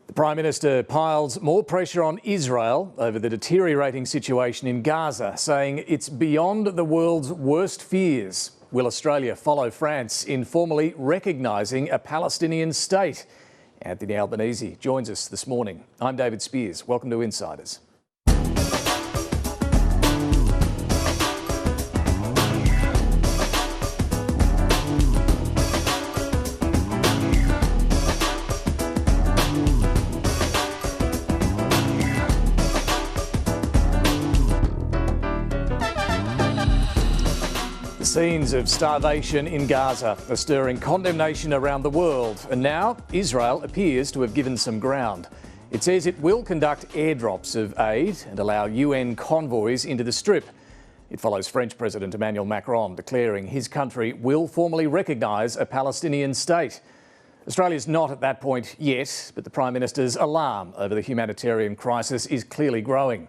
The Prime Minister piles more pressure on Israel over the deteriorating situation in Gaza, saying it's beyond the world's worst fears. Will Australia follow France in formally recognising a Palestinian state? Anthony Albanese joins us this morning. I'm David Speers. Welcome to Insiders. Scenes of starvation in Gaza are stirring condemnation around the world, and now Israel appears to have given some ground. It says it will conduct airdrops of aid and allow UN convoys into the Strip. It follows French President Emmanuel Macron declaring his country will formally recognise a Palestinian state. Australia's not at that point yet, but the Prime Minister's alarm over the humanitarian crisis is clearly growing.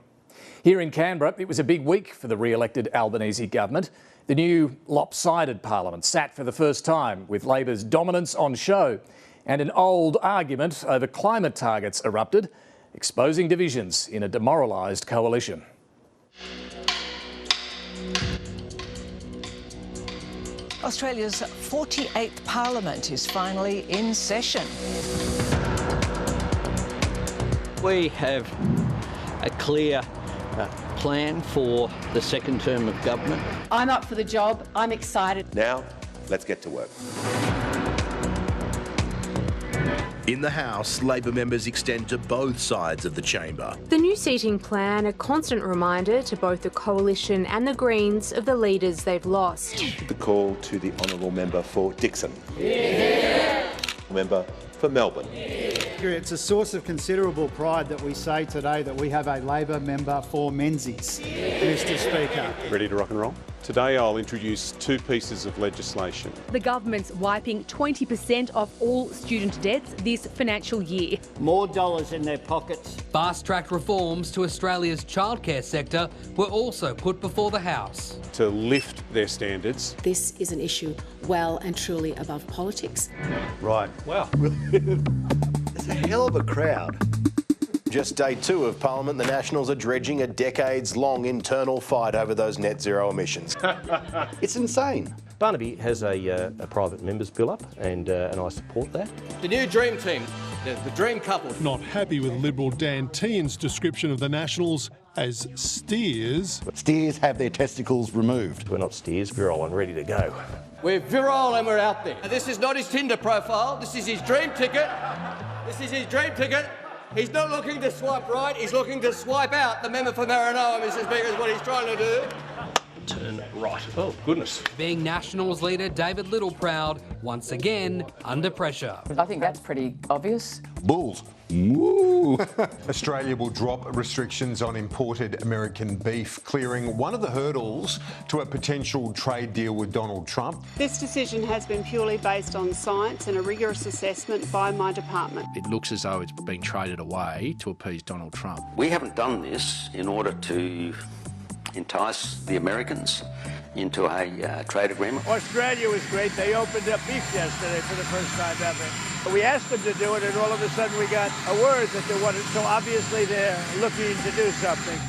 Here in Canberra, it was a big week for the re-elected Albanese government. The new lopsided parliament sat for the first time, with Labor's dominance on show, and an old argument over climate targets erupted, exposing divisions in a demoralised coalition. Australia's 48th parliament is finally in session. We have a clear plan for the second term of government. I'm up for the job. I'm excited. Now, let's get to work. In the House, Labor members extend to both sides of the chamber. The new seating plan, a constant reminder to both the Coalition and the Greens of the leaders they've lost. The call to the honourable member for Dixon. Yeah. Member for Melbourne. It's a source of considerable pride that we say today that we have a Labor member for Menzies, Mr Speaker. Ready to rock and roll? Today I'll introduce two pieces of legislation. The government's wiping 20% of all student debts this financial year. More dollars in their pockets. Fast-track reforms to Australia's childcare sector were also put before the House. To lift their standards. This is an issue well and truly above politics. Right. Wow. It's a hell of a crowd. Just day two of Parliament, the Nationals are dredging a decades-long internal fight over those net zero emissions. It's insane. Barnaby has a private members bill up, and I support that. The new dream team, the dream couple. Not happy with Liberal Dan Tehan's description of the Nationals as steers. But steers have their testicles removed. We're not steers, virile and ready to go. We're virile and we're out there. This is not his Tinder profile, this is his dream ticket. This is his dream ticket. He's not looking to swipe right, he's looking to swipe out the member for Maranoa, Mr Speaker, is what he's trying to do. Turn right. Oh, goodness. Being Nationals leader David Littleproud, once again, under pressure. I think that's pretty obvious. Bulls. Woo. Australia will drop restrictions on imported American beef, clearing one of the hurdles to a potential trade deal with Donald Trump. This decision has been purely based on science and a rigorous assessment by my department. It looks as though it's being traded away to appease Donald Trump. We haven't done this in order to entice the Americans into a trade agreement. Australia was great. They opened up beef yesterday for the first time ever. We asked them to do it, and all of a sudden we got a word that they wanted. So obviously they're looking to do something.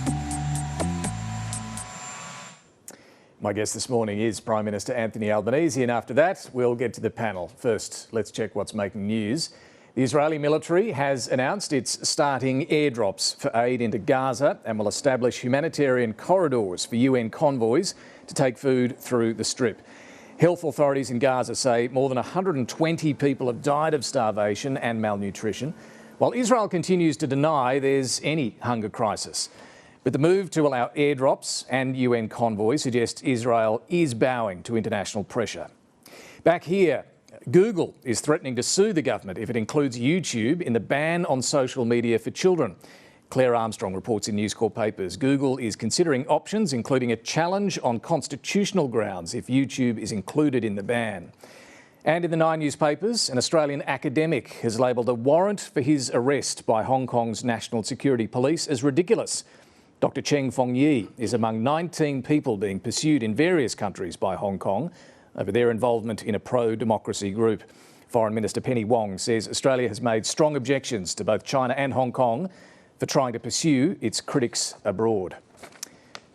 My guest this morning is Prime Minister Anthony Albanese, and after that we'll get to the panel. First, let's check what's making news. The Israeli military has announced it's starting airdrops for aid into Gaza and will establish humanitarian corridors for UN convoys to take food through the Strip. Health authorities in Gaza say more than 120 people have died of starvation and malnutrition, while Israel continues to deny there's any hunger crisis. But the move to allow airdrops and UN convoys suggests Israel is bowing to international pressure. Back here, Google is threatening to sue the government if it includes YouTube in the ban on social media for children. Claire Armstrong reports in News Corp papers. Google is considering options, including a challenge on constitutional grounds if YouTube is included in the ban. And in the Nine newspapers, an Australian academic has labelled a warrant for his arrest by Hong Kong's National Security Police as ridiculous. Dr Cheng Fong-Yi is among 19 people being pursued in various countries by Hong Kong over their involvement in a pro-democracy group. Foreign Minister Penny Wong says Australia has made strong objections to both China and Hong Kong for trying to pursue its critics abroad.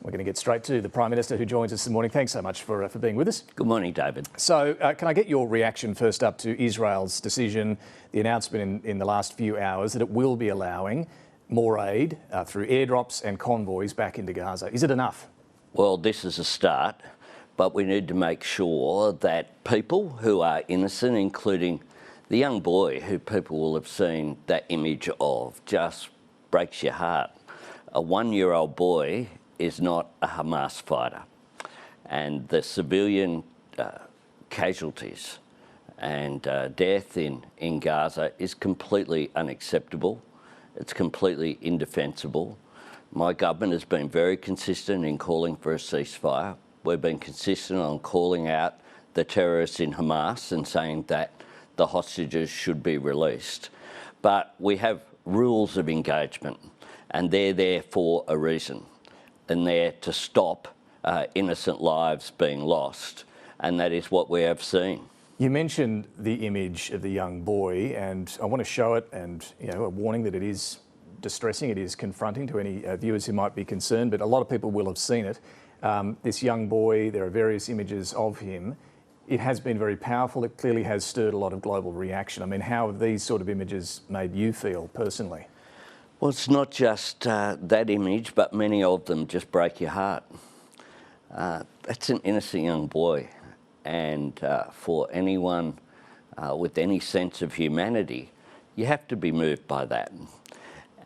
We're going to get straight to the Prime Minister who joins us this morning. Thanks so much for being with us. Good morning, David. So can I get your reaction first up to Israel's decision, the announcement in the last few hours that it will be allowing more aid through airdrops and convoys back into Gaza? Is it enough? Well, this is a start, but we need to make sure that people who are innocent, including the young boy who people will have seen that image of, just breaks your heart. A 1-year-old boy is not a Hamas fighter, and the civilian casualties and death in Gaza is completely unacceptable. It's completely indefensible. My government has been very consistent in calling for a ceasefire. We've been consistent on calling out the terrorists in Hamas and saying that the hostages should be released. But we have rules of engagement, and they're there for a reason, and they're to stop innocent lives being lost, and that is what we have seen. You mentioned the image of the young boy, and I want to show it, and a warning that it is distressing, it is confronting to any viewers who might be concerned, but a lot of people will have seen it. This young boy, there are various images of him. It has been very powerful. It clearly has stirred a lot of global reaction. I mean, how have these sort of images made you feel personally? Well, it's not just that image, but many of them just break your heart. That's an innocent young boy, and for anyone with any sense of humanity, you have to be moved by that.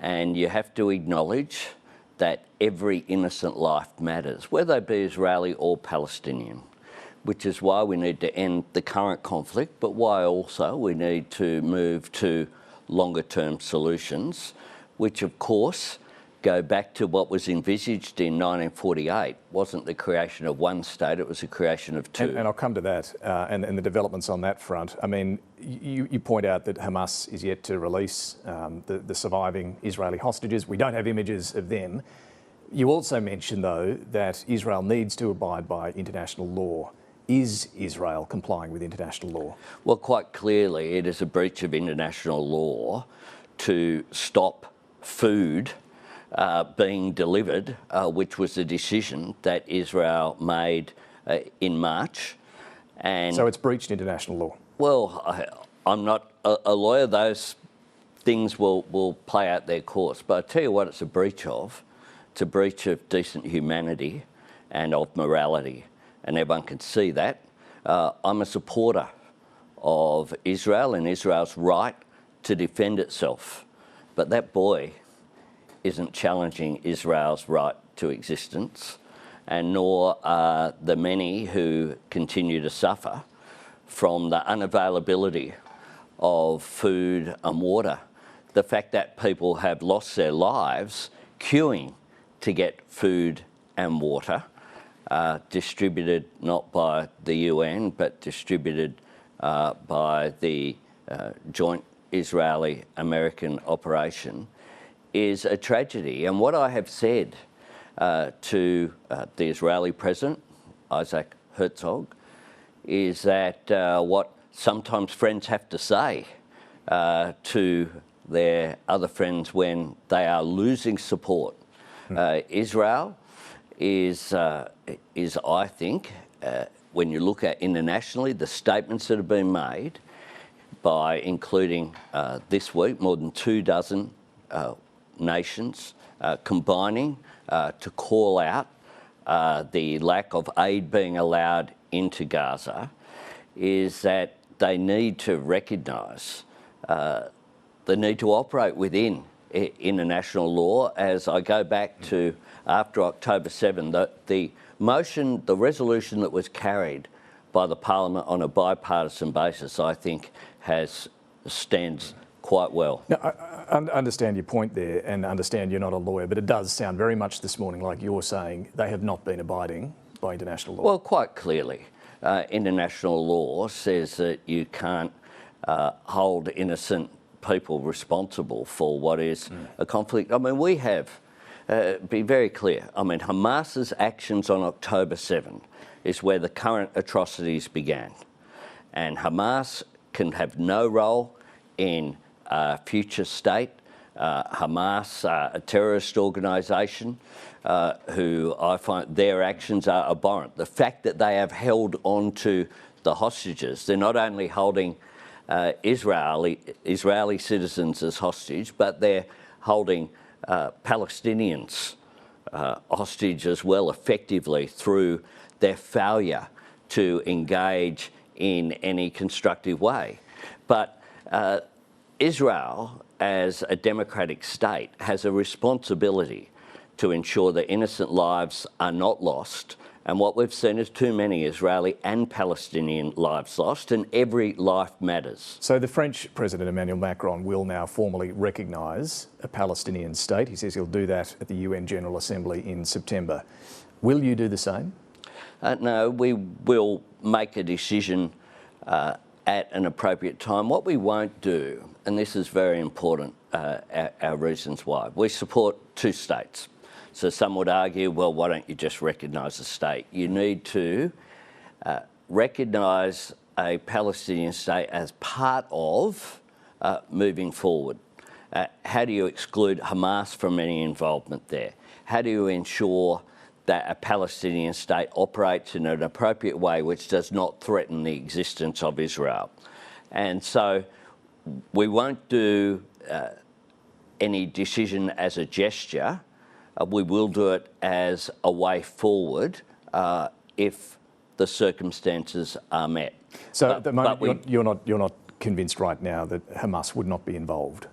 And you have to acknowledge that every innocent life matters, whether they be Israeli or Palestinian, which is why we need to end the current conflict, but why also we need to move to longer-term solutions, which of course go back to what was envisaged in 1948. Wasn't the creation of one state, it was the creation of two. And I'll come to that and the developments on that front. I mean, you point out that Hamas is yet to release the surviving Israeli hostages. We don't have images of them. You also mentioned, though, that Israel needs to abide by international law. Is Israel complying with international law? Well, quite clearly it is a breach of international law to stop food being delivered, which was a decision that Israel made in March. And so it's breached international law? Well, I'm not a lawyer. Those things will play out their course. But I tell you what it's a breach of. It's a breach of decent humanity and of morality. And everyone can see that. I'm a supporter of Israel and Israel's right to defend itself. But that boy isn't challenging Israel's right to existence, and nor are the many who continue to suffer from the unavailability of food and water. The fact that people have lost their lives queuing to get food and water, distributed not by the UN, but distributed by the joint Israeli-American operation, is a tragedy. And what I have said to the Israeli President, Isaac Herzog, is that what sometimes friends have to say to their other friends when they are losing support. Israel is I think, when you look at internationally, the statements that have been made by including this week more than 24 nations combining to call out the lack of aid being allowed into Gaza, is that they need to recognise the need to operate within international law. As I go back to after October 7, the motion, the resolution that was carried by the Parliament on a bipartisan basis, I think stands quite well. Now, I understand your point there and understand you're not a lawyer, but it does sound very much this morning like you're saying they have not been abiding by international law. Well, quite clearly. International law says that you can't hold innocent people responsible for what is a conflict. I mean, we have, be very clear, I mean, Hamas's actions on October 7 is where the current atrocities began. And Hamas can have no role in a future state. Hamas, a terrorist organisation, who I find their actions are abhorrent. The fact that they have held on to the hostages, they're not only holding Israeli citizens as hostage, but they're holding Palestinians hostage as well, effectively, through their failure to engage in any constructive way. But Israel, as a democratic state, has a responsibility to ensure that innocent lives are not lost. And what we've seen is too many Israeli and Palestinian lives lost, and every life matters. So the French President Emmanuel Macron will now formally recognise a Palestinian state. He says he'll do that at the UN General Assembly in September. Will you do the same? No, we will make a decision at an appropriate time. What we won't do, and this is very important, our reasons why, we support two states. So some would argue, well, why don't you just recognise a state? You need to recognise a Palestinian state as part of moving forward. How do you exclude Hamas from any involvement there? How do you ensure that a Palestinian state operates in an appropriate way which does not threaten the existence of Israel? And so we won't do any decision as a gesture. We will do it as a way forward if the circumstances are met. So at the moment, you're not convinced right now that Hamas would not be involved?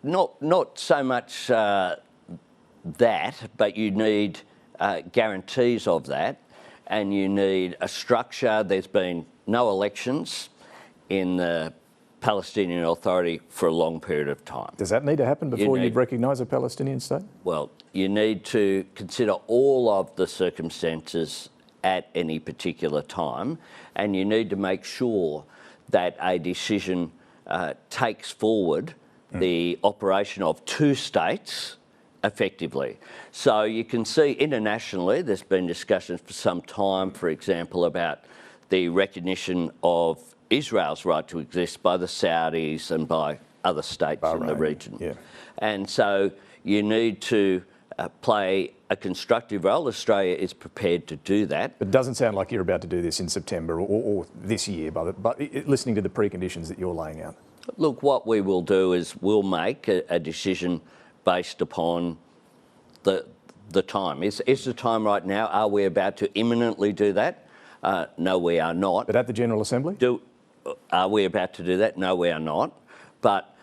Not so much that, but you need guarantees of that, and you need a structure. There's been no elections in the Palestinian Authority for a long period of time. Does that need to happen before you'd recognise a Palestinian state? Well, you need to consider all of the circumstances at any particular time, and you need to make sure that a decision takes forward the operation of two states effectively. So you can see internationally there's been discussions for some time, for example, about the recognition of Israel's right to exist by the Saudis and by other states in the region. Yeah. And so you need to play a constructive role. Australia is prepared to do that. It doesn't sound like you're about to do this in September or this year, but listening to the preconditions that you're laying out. Look, what we will do is we'll make a decision based upon the time. Is the time right now? Are we about to imminently do that? No, we are not. But at the General Assembly? Are we about to do that? No, we are not. But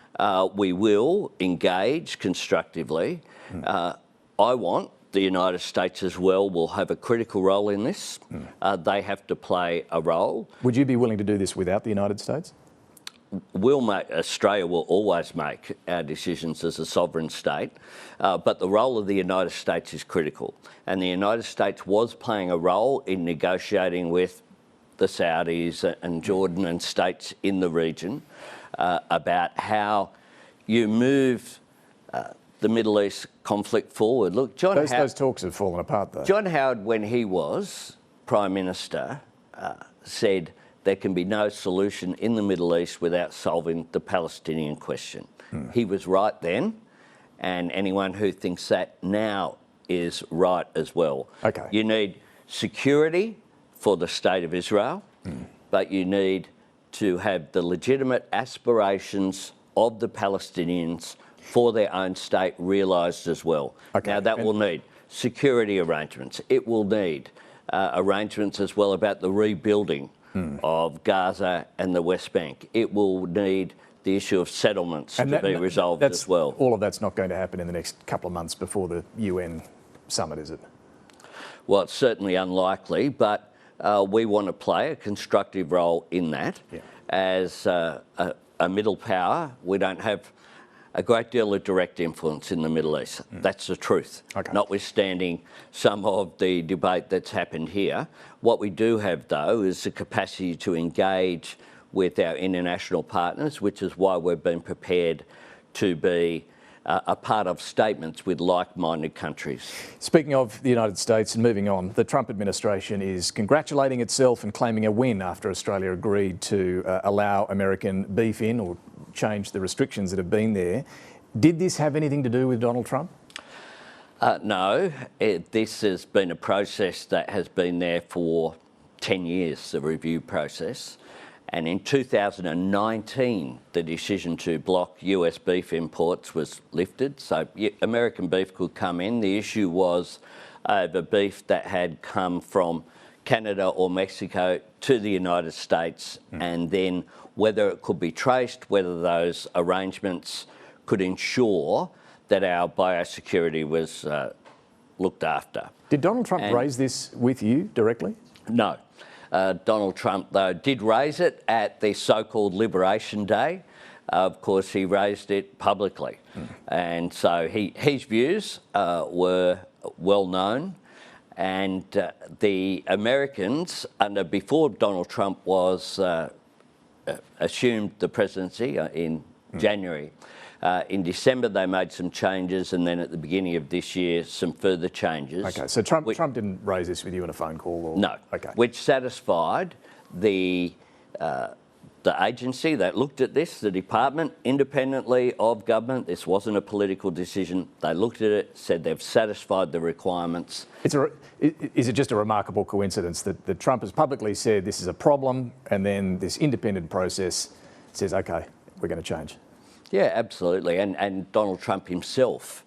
we will engage constructively. I want the United States as well will have a critical role in this. They have to play a role. Would you be willing to do this without the United States? Australia will always make our decisions as a sovereign state, but the role of the United States is critical. And the United States was playing a role in negotiating with the Saudis and Jordan and states in the region about how you move the Middle East conflict forward. Look, those talks have fallen apart, though. John Howard, when he was Prime Minister, said there can be no solution in the Middle East without solving the Palestinian question. He was right then, and anyone who thinks that now is right as well. Okay. You need security for the State of Israel, but you need to have the legitimate aspirations of the Palestinians for their own state realised as well. Okay. Now, that will need security arrangements. It will need arrangements as well about the rebuilding of Gaza and the West Bank. It will need the issue of settlements to be resolved as well. All of that's not going to happen in the next couple of months before the UN summit, is it? Well, it's certainly unlikely, but we want to play a constructive role in that. Yeah. As a middle power, we don't have a great deal of direct influence in the Middle East. That's the truth. Okay. Notwithstanding some of the debate that's happened here. What we do have, though, is the capacity to engage with our international partners, which is why we've been prepared to be are part of statements with like-minded countries. Speaking of the United States and moving on, the Trump administration is congratulating itself and claiming a win after Australia agreed to allow American beef in or change the restrictions that have been there. Did this have anything to do with Donald Trump? No, this has been a process that has been there for 10 years, the review process. And in 2019, the decision to block US beef imports was lifted, so American beef could come in. The issue was over beef that had come from Canada or Mexico to the United States, and then whether it could be traced, whether those arrangements could ensure that our biosecurity was looked after. Did Donald Trump raise this with you directly? No. Donald Trump, though, did raise it at the so-called Liberation Day. Of course, he raised it publicly. And so his views were well known. And the Americans, before Donald Trump was assumed the presidency in January, in December they made some changes, and then at the beginning of this year some further changes. Okay, so Trump didn't raise this with you in a phone call? Or... No. Okay. Which satisfied the agency that looked at this, the department, independently of government. This wasn't a political decision. They looked at it, said they've satisfied the requirements. Is it just a remarkable coincidence that Trump has publicly said this is a problem, and then this independent process says, OK, we're going to change? Yeah, absolutely. And Donald Trump himself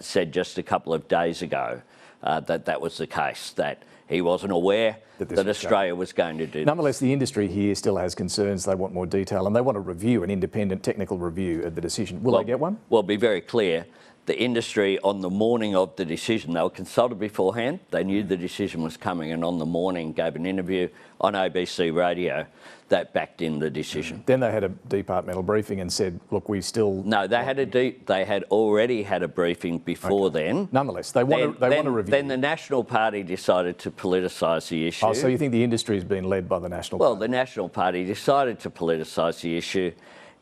said just a couple of days ago that was the case, that he wasn't aware that Australia was going to do this. Nonetheless, the industry here still has concerns. They want more detail and they want a review, an independent technical review of the decision. Will they get one? Well, be very clear. The industry, on the morning of the decision, they were consulted beforehand. They knew the decision was coming, and on the morning gave an interview on ABC radio that backed in the decision. Then they had a departmental briefing and said, look, we still... No, they had already had a briefing before then. Nonetheless, they want a review. Then the National Party decided to politicise the issue. Oh, so you think the industry has been led by the National Party? Well, the National Party decided to politicise the issue.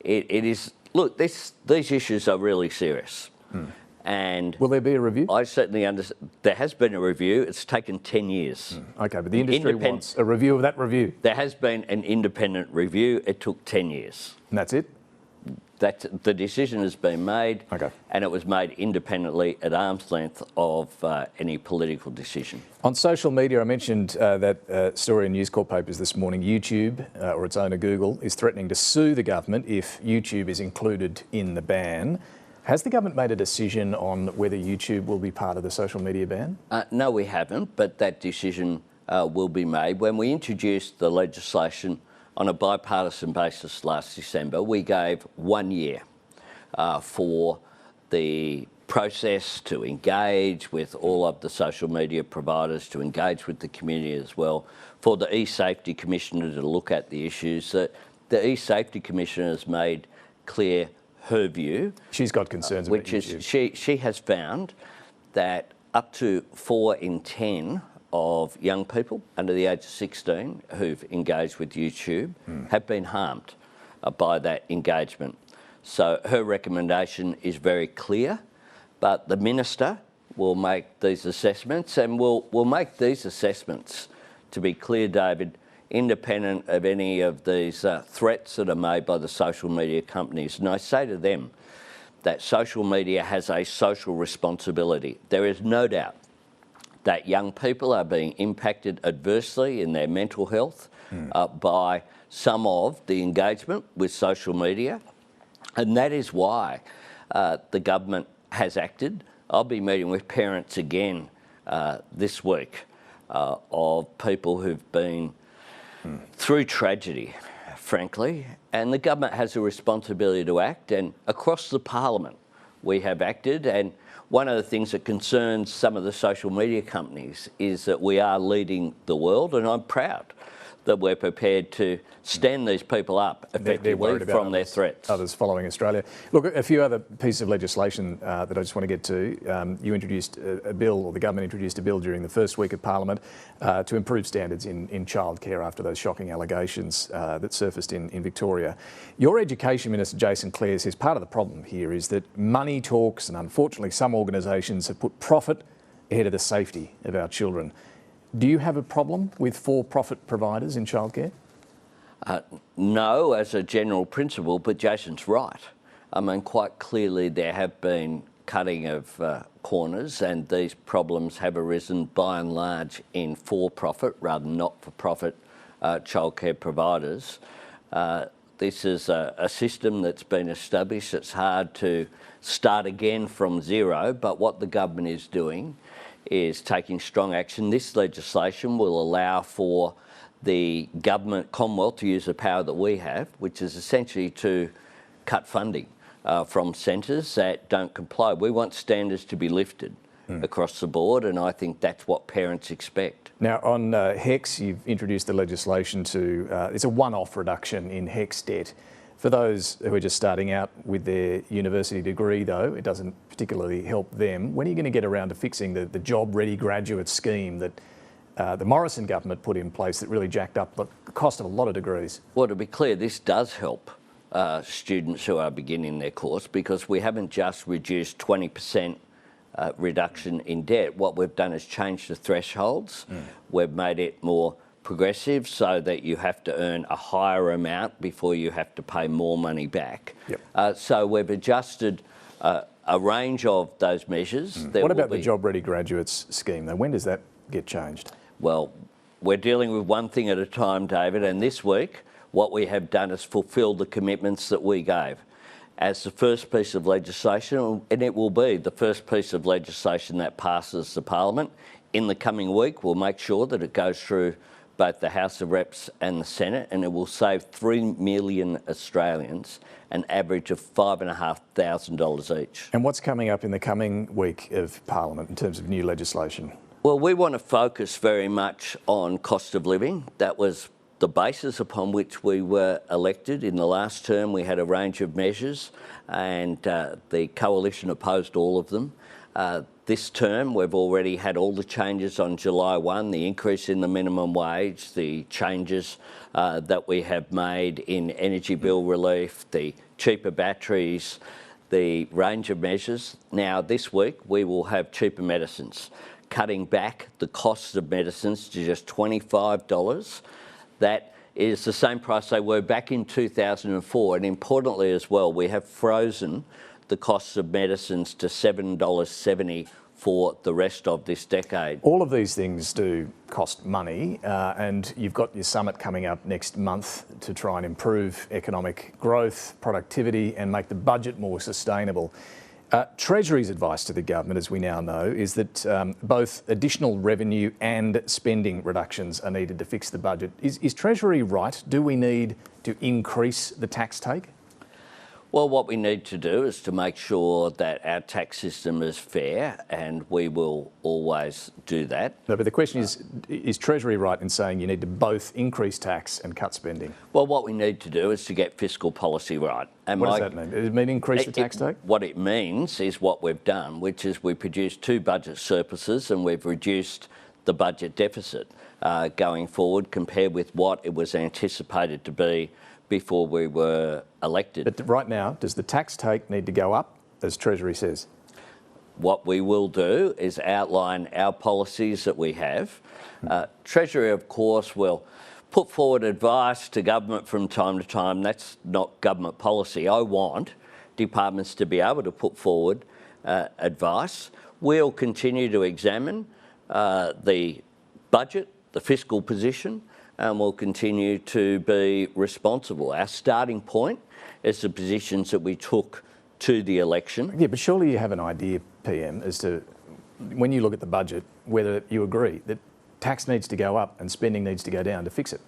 It is... Look, these issues are really serious. And will there be a review? I certainly understand. There has been a review. It's taken 10 years. OK, but the industry wants a review of that review. There has been an independent review. It took 10 years. And that's it? The decision has been made, and it was made independently at arm's length of any political decision. On social media, I mentioned that story in News Corp papers this morning. YouTube, or its owner Google, is threatening to sue the government if YouTube is included in the ban. Has the government made a decision on whether YouTube will be part of the social media ban? No, we haven't, but that decision will be made. When we introduced the legislation on a bipartisan basis last December, we gave 1 year for the process to engage with all of the social media providers, to engage with the community as well, for the E-Safety Commissioner to look at the issues. The E-Safety Commissioner has made clear her view. She's got concerns about YouTube. Which is, she has found that up to 4 in 10 of young people under the age of 16 who've engaged with YouTube have been harmed by that engagement. So her recommendation is very clear, but the Minister will make these assessments, and we'll make these assessments, to be clear, David, independent of any of these threats that are made by the social media companies. And I say to them that social media has a social responsibility. There is no doubt that young people are being impacted adversely in their mental health by some of the engagement with social media. And that is why the government has acted. I'll be meeting with parents again this week of people who've been through tragedy, frankly, and the government has a responsibility to act, and across the Parliament we have acted. And one of the things that concerns some of the social media companies is that we are leading the world, and I'm proud that we're prepared to stand these people up effectively from their threats. Others following Australia. Look, a few other pieces of legislation that I just want to get to. You introduced a bill, or the government introduced a bill during the first week of Parliament to improve standards in childcare after those shocking allegations that surfaced in Victoria. Your Education Minister, Jason Clare, says part of the problem here is that money talks, and unfortunately some organisations have put profit ahead of the safety of our children. Do you have a problem with for-profit providers in childcare? No, as a general principle, but Jason's right. I mean, quite clearly there have been cutting of corners, and these problems have arisen by and large in for-profit rather than not-for-profit childcare providers. This is a system that's been established. It's hard to start again from zero, but what the government is doing is taking strong action. This legislation will allow for the government, Commonwealth, to use the power that we have, which is essentially to cut funding from centres that don't comply. We want standards to be lifted across the board, and I think that's what parents expect. Now, on HECS, you've introduced the legislation to, it's a one-off reduction in HECS debt. For those who are just starting out with their university degree, though, it doesn't particularly help them. When are you going to get around to fixing the job-ready graduate scheme that the Morrison government put in place that really jacked up the cost of a lot of degrees? Well, to be clear, this does help students who are beginning their course, because we haven't just reduced 20% reduction in debt. What we've done is change the thresholds. We've made it more progressive so that you have to earn a higher amount before you have to pay more money back. So we've adjusted a range of those measures. What about the Job Ready Graduates scheme, though? When does that get changed? Well, we're dealing with one thing at a time, David, and this week what we have done is fulfil the commitments that we gave. As the first piece of legislation, and it will be the first piece of legislation that passes the Parliament, in the coming week we'll make sure that it goes through both the House of Reps and the Senate, and it will save 3 million Australians an average of $5,500 each. And what's coming up in the coming week of Parliament in terms of new legislation? Well, we want to focus very much on cost of living. That was the basis upon which we were elected. In the last term, we had a range of measures, and the coalition opposed all of them. This term, we've already had all the changes on July 1, the increase in the minimum wage, the changes that we have made in energy bill relief, the cheaper batteries, the range of measures. Now, this week, we will have cheaper medicines, cutting back the costs of medicines to just $25. That is the same price they were back in 2004. And importantly as well, we have frozen the costs of medicines to $7.70 for the rest of this decade. All of these things do cost money, and you've got your summit coming up next month to try and improve economic growth, productivity, and make the budget more sustainable. Treasury's advice to the government, as we now know, is that both additional revenue and spending reductions are needed to fix the budget. Is Treasury right? Do we need to increase the tax take? Well, what we need to do is to make sure that our tax system is fair, and we will always do that. No, but the question is Treasury right in saying you need to both increase tax and cut spending? Well, what we need to do is to get fiscal policy right. And what does that mean? Does it mean increase the tax take? What it means is what we've done, which is we produced 2 budget surpluses, and we've reduced the budget deficit going forward compared with what it was anticipated to be before we were elected. But right now, does the tax take need to go up, as Treasury says? What we will do is outline our policies that we have. Treasury, of course, will put forward advice to government from time to time. That's not government policy. I want departments to be able to put forward advice. We'll continue to examine the budget, the fiscal position, and we'll continue to be responsible. Our starting point is the positions that we took to the election. Yeah, but surely you have an idea, PM, as to when you look at the budget, whether you agree that tax needs to go up and spending needs to go down to fix it.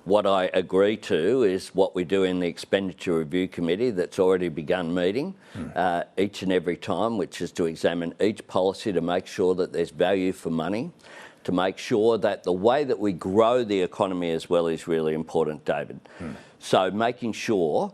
What I agree to is what we do in the Expenditure Review Committee that's already begun meeting each and every time, which is to examine each policy to make sure that there's value for money. to make sure that the way that we grow the economy as well is really important, David. So making sure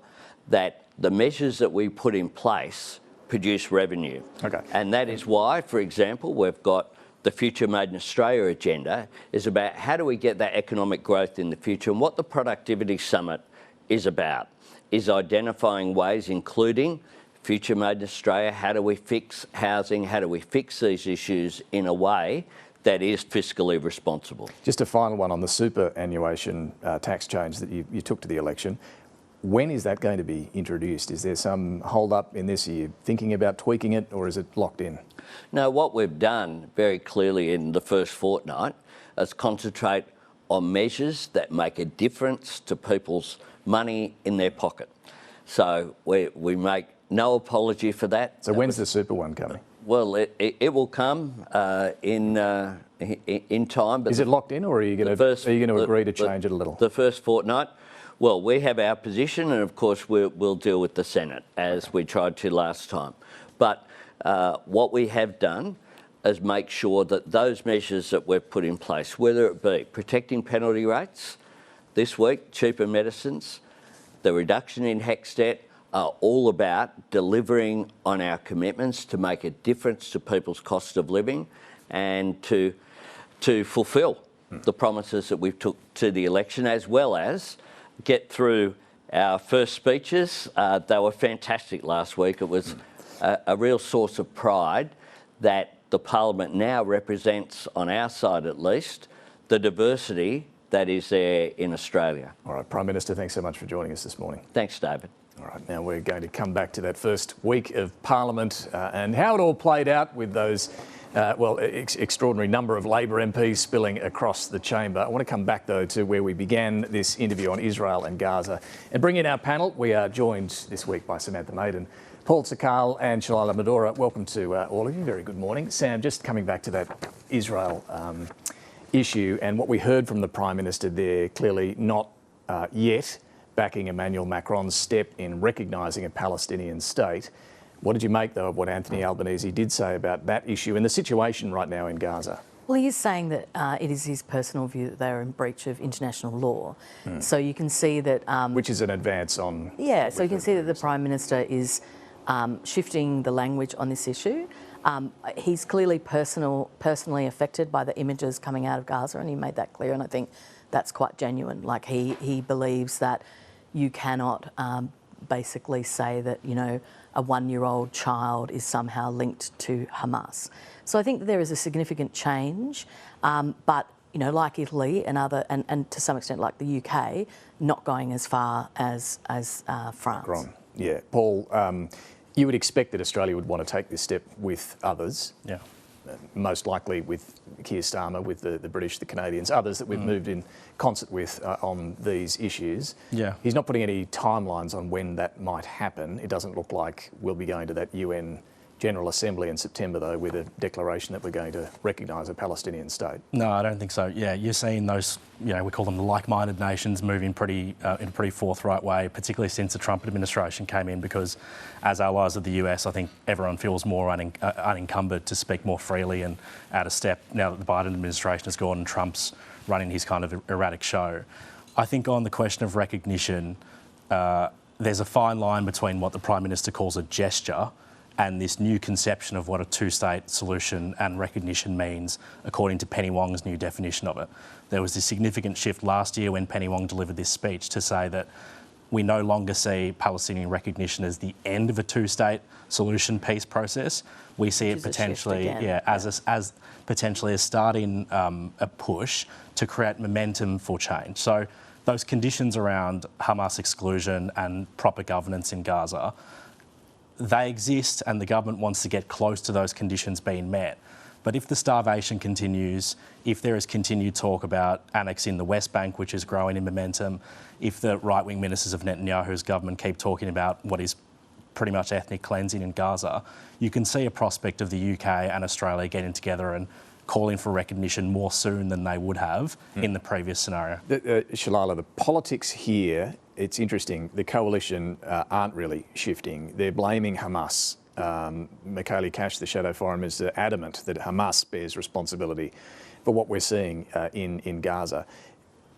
that the measures that we put in place produce revenue. Okay. And that is why, for example, we've got the Future Made in Australia agenda is about how do we get that economic growth in the future, and what the Productivity Summit is about is identifying ways, including Future Made in Australia, how do we fix housing, how do we fix these issues in a way that is fiscally responsible. Just a final one on the superannuation tax change that you took to the election. When is that going to be introduced? Is there some hold up in this? Are you thinking about tweaking it, or is it locked in? No, what we've done very clearly in the first fortnight is concentrate on measures that make a difference to people's money in their pocket. So we make no apology for that. So when's the super one coming? Well, it will come in time. But is it locked in, or are you going to agree to change it a little? The first fortnight. Well, we have our position, and of course we'll deal with the Senate as we tried to last time. But what we have done is make sure that those measures that we've put in place, whether it be protecting penalty rates, this week, cheaper medicines, the reduction in HECS debt, are all about delivering on our commitments to make a difference to people's cost of living and to fulfil the promises that we've took to the election, as well as get through our first speeches. They were fantastic last week. It was a real source of pride that the Parliament now represents, on our side at least, the diversity that is there in Australia. All right, Prime Minister, thanks so much for joining us this morning. Thanks, David. All right, now we're going to come back to that first week of Parliament and how it all played out with those, extraordinary number of Labor MPs spilling across the chamber. I want to come back, though, to where we began this interview on Israel and Gaza and bring in our panel. We are joined this week by Samantha Maiden, Sakkal and Shalailah Medhora. Welcome to all of you. Very good morning. Sam, just coming back to that Israel issue and what we heard from the Prime Minister there, clearly not yet backing Emmanuel Macron's step in recognising a Palestinian state. What did you make, though, of what Anthony Albanese did say about that issue and the situation right now in Gaza? Well, he is saying that it is his personal view that they are in breach of international law. So you can see that... which is an advance on... Yeah, so you can see that the Prime Minister is shifting the language on this issue. He's clearly personally affected by the images coming out of Gaza, and he made that clear, and I think that's quite genuine. Like, he believes that you cannot basically say that, you know, a one-year-old child is somehow linked to Hamas. So I think that there is a significant change, but, you know, like Italy and and to some extent like the UK, not going as far as France. Yeah. Paul, you would expect that Australia would want to take this step with others. Yeah. Most likely with Keir Starmer, with the British, the Canadians, others that we've moved in concert with on these issues. Yeah. He's not putting any timelines on when that might happen. It doesn't look like we'll be going to that UN General Assembly in September, though, with a declaration that we're going to recognise a Palestinian state. No, I don't think so. Yeah, you're seeing those, you know, we call them the like-minded nations moving in a pretty forthright way, particularly since the Trump administration came in, because as allies of the US, I think everyone feels more unencumbered to speak more freely and out of step now that the Biden administration has gone and Trump's running his kind of erratic show. I think on the question of recognition, there's a fine line between what the Prime Minister calls a gesture and this new conception of what a two-state solution and recognition means, according to Penny Wong's new definition of it. There was this significant shift last year when Penny Wong delivered this speech to say that we no longer see Palestinian recognition as the end of a two-state solution peace process. We see it potentially, as potentially as starting a push to create momentum for change. So those conditions around Hamas exclusion and proper governance in Gaza, they exist, and the government wants to get close to those conditions being met. But if the starvation continues, if there is continued talk about annexing the West Bank, which is growing in momentum, if the right-wing ministers of Netanyahu's government keep talking about what is pretty much ethnic cleansing in Gaza, you can see a prospect of the UK and Australia getting together and calling for recognition more soon than they would have in the previous scenario. Shalailah, the politics here, it's interesting, the coalition aren't really shifting. They're blaming Hamas. Michaeli Cash, the Shadow Foreign Minister, adamant that Hamas bears responsibility for what we're seeing in Gaza.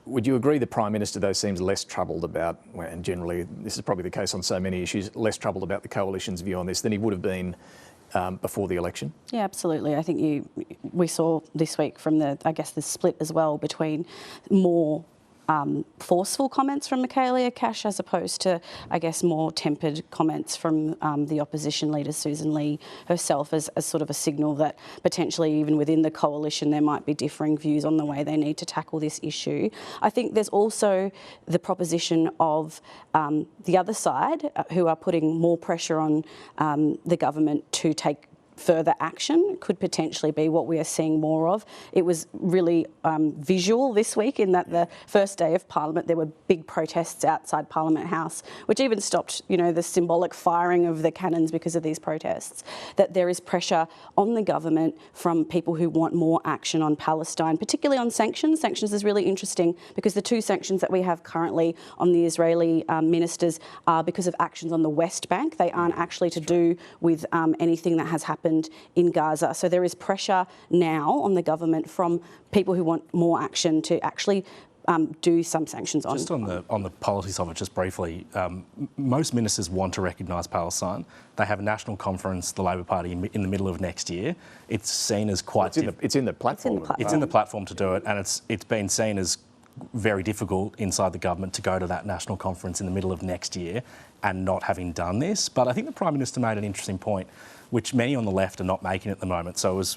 Would you agree the Prime Minister, though, seems less troubled about, and generally this is probably the case on so many issues, less troubled about the coalition's view on this than he would have been before the election? Yeah, absolutely. I think we saw this week from the split as well between more forceful comments from Michaelia Cash as opposed to, more tempered comments from the opposition leader, Susan Lee herself, as sort of a signal that potentially even within the coalition there might be differing views on the way they need to tackle this issue. I think there's also the proposition of the other side who are putting more pressure on the government to take further action. Could potentially be what we are seeing more of. It was really visual this week in that the first day of Parliament there were big protests outside Parliament House, which even stopped, the symbolic firing of the cannons because of these protests. That there is pressure on the government from people who want more action on Palestine, particularly on sanctions. Sanctions is really interesting because the two sanctions that we have currently on the Israeli ministers are because of actions on the West Bank. They aren't actually to do with anything that has happened in Gaza. So there is pressure now on the government from people who want more action to actually do some sanctions on. Just on the policies of it, just briefly, most ministers want to recognise Palestine. They have a national conference, the Labor Party, in the middle of next year. It's seen as quite... It's in the platform. It's in the platform to do it, and it's been seen as very difficult inside the government to go to that national conference in the middle of next year and not having done this. But I think the Prime Minister made an interesting point, which many on the left are not making at the moment. So it was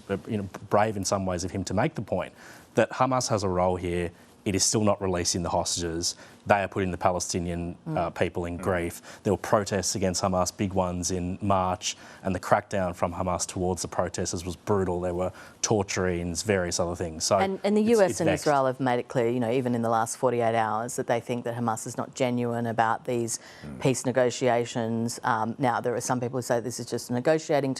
brave in some ways of him to make the point that Hamas has a role here. It is still not releasing the hostages. They are putting the Palestinian people in grief. There were protests against Hamas, big ones in March, and the crackdown from Hamas towards the protesters was brutal. There were torturings, various other things. So and the US and Israel have made it clear, even in the last 48 hours, that they think that Hamas is not genuine about these peace negotiations. Now, there are some people who say this is just a negotiating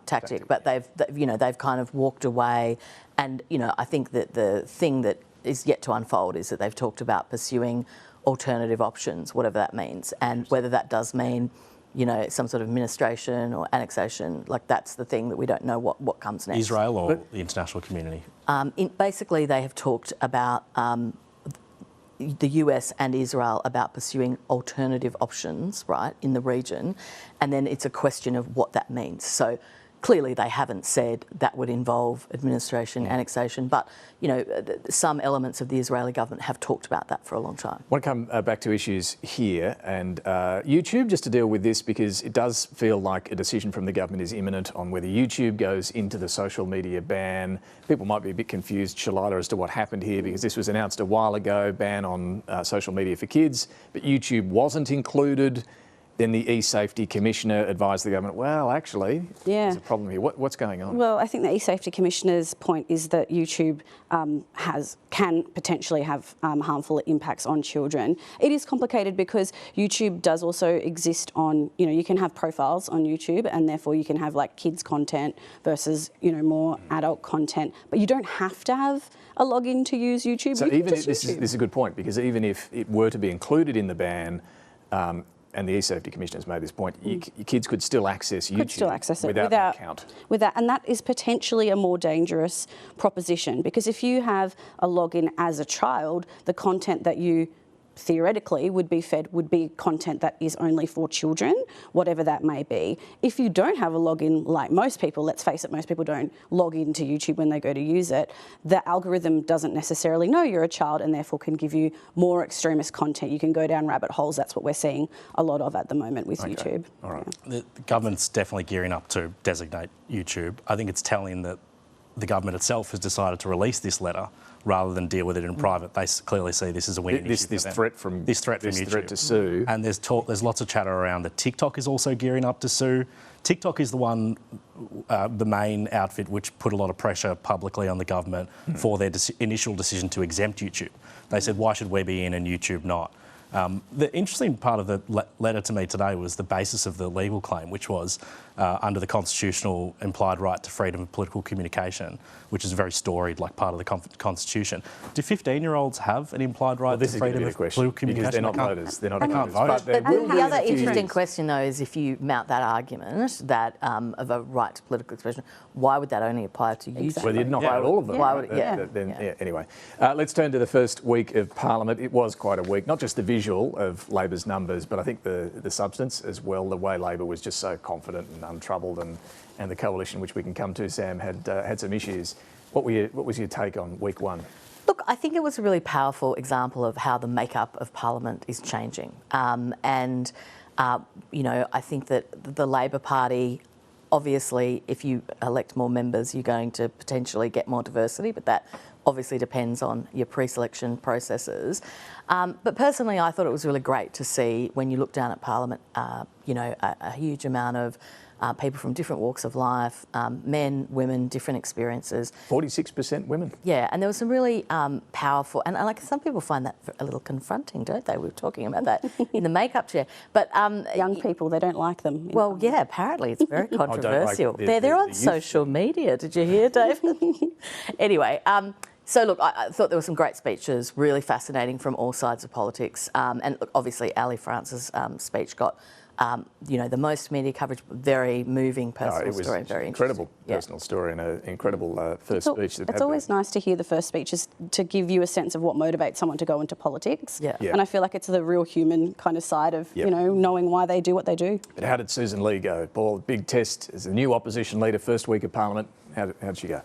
tactic, but they've kind of walked away. And, I think that the thing that is yet to unfold is that they've talked about pursuing alternative options, whatever that means, and whether that does mean, some sort of administration or annexation. That's the thing that we don't know what comes next. Israel or the international community? Basically, they have talked about the US and Israel about pursuing alternative options, right, in the region, and then it's a question of what that means. So clearly they haven't said that would involve administration, annexation, but, some elements of the Israeli government have talked about that for a long time. I want to come back to issues here and YouTube, just to deal with this, because it does feel like a decision from the government is imminent on whether YouTube goes into the social media ban. People might be a bit confused, Shalailah, as to what happened here, because this was announced a while ago, ban on social media for kids, but YouTube wasn't included. Then the E-Safety Commissioner advised the government, well, actually, there's a problem here. What's going on? Well, I think the E-Safety Commissioner's point is that YouTube can potentially have harmful impacts on children. It is complicated because YouTube does also exist on, you can have profiles on YouTube and therefore you can have kids content versus, more adult content, but you don't have to have a login to use YouTube. So even if, this is a good point, because even if it were to be included in the ban, and the E-Safety Commissioner has made this point, your kids could still access YouTube without an account. And that is potentially a more dangerous proposition, because if you have a login as a child, the content that you theoretically would be fed would be content that is only for children, whatever that may be. If you don't have a login, like most people, let's face it, most people don't log into YouTube when they go to use it, the algorithm doesn't necessarily know you're a child and therefore can give you more extremist content. You can go down rabbit holes. That's what we're seeing a lot of at the moment with YouTube. All right. The government's definitely gearing up to designate YouTube. I think it's telling that the government itself has decided to release this letter rather than deal with it in private. They clearly see this as a winning issue. This threat from YouTube. Threat to sue. And there's lots of chatter around that TikTok is also gearing up to sue. TikTok is the one, the main outfit which put a lot of pressure publicly on the government for their initial decision to exempt YouTube. They said, why should we be in and YouTube not? The interesting part of the letter to me today was the basis of the legal claim, which was under the constitutional implied right to freedom of political communication, which is very storied, like part of the Constitution. Do 15-year-olds have an implied right to freedom of political communication? Because they're not voters. They're not voters. But the other interesting question, though, is if you mount that argument that of a right to political expression, why would that only apply to you? Well, you'd knock out all of them. Why would Anyway, let's turn to the first week of Parliament. It was quite a week, not just the visual of Labor's numbers, but I think the substance as well, the way Labor was just so confident and untroubled, and the coalition, which we can come to, Sam, had some issues. What was your take on week one? Look, I think it was a really powerful example of how the makeup of Parliament is changing. You know, I think that the Labor Party, obviously, if you elect more members, you're going to potentially get more diversity, but that obviously depends on your pre-selection processes. But personally, I thought it was really great to see, when you look down at Parliament, you know, a huge amount of people from different walks of life, men, women, different experiences. 46% women. Yeah, and there was some really powerful, and like some people find that a little confronting, don't they? We were talking about that in the makeup chair. But young people, they don't like them. Well, yeah, apparently it's very controversial. They're on social media. Did you hear, David? Anyway. So, look, I thought there were some great speeches, really fascinating from all sides of politics. And look, obviously, Ali France's speech got, you know, the most media coverage, very moving personal story, very incredible personal story and an incredible first speech. It's always nice to hear the first speeches to give you a sense of what motivates someone to go into politics. Yeah. And I feel like it's the real human kind of side of, you know, knowing why they do what they do. But how did Susan Lee go? Paul, big test as a new opposition leader, first week of Parliament. How did she go?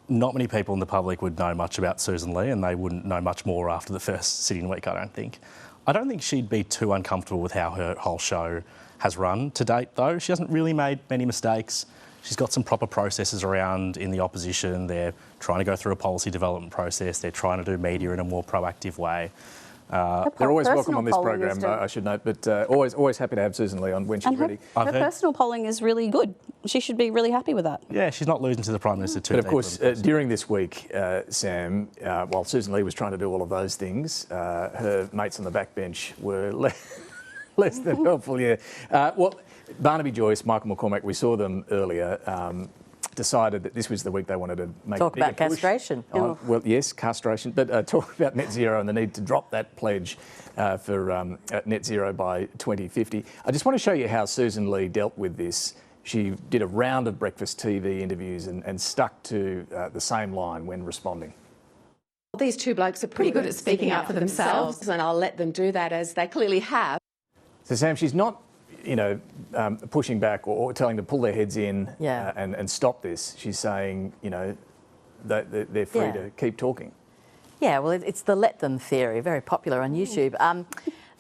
Not many people in the public would know much about Susan Lee, and they wouldn't know much more after the first sitting week, I don't think. I don't think she'd be too uncomfortable with how her whole show has run to date, though. She hasn't really made many mistakes. She's got some proper processes around in the opposition. They're trying to go through a policy development process. They're trying to do media in a more proactive way. They're always welcome on this program, I should note, but always happy to have Susan Lee on when she's ready. Her personal polling is really good. She should be really happy with that. Yeah, she's not losing to the Prime Minister too. But of course, during this week, Sam, while Susan Lee was trying to do all of those things, her mates on the backbench were less than helpful. Well, Barnaby Joyce, Michael McCormack, we saw them earlier. Decided that this was the week they wanted to make talk about castration. Well, yes, castration, but talk about net zero and the need to drop that pledge for net zero by 2050. I just want to show you how Susan Lee dealt with this. She did a round of breakfast TV interviews and stuck to the same line when responding. These two blokes are pretty good at speaking up for themselves, and I'll let them do that, as they clearly have. So, Sam, she's not, you know, pushing back or telling them to pull their heads in and stop this. She's saying, you know, that they're free to keep talking. Yeah, well, it's the let them theory, very popular on YouTube.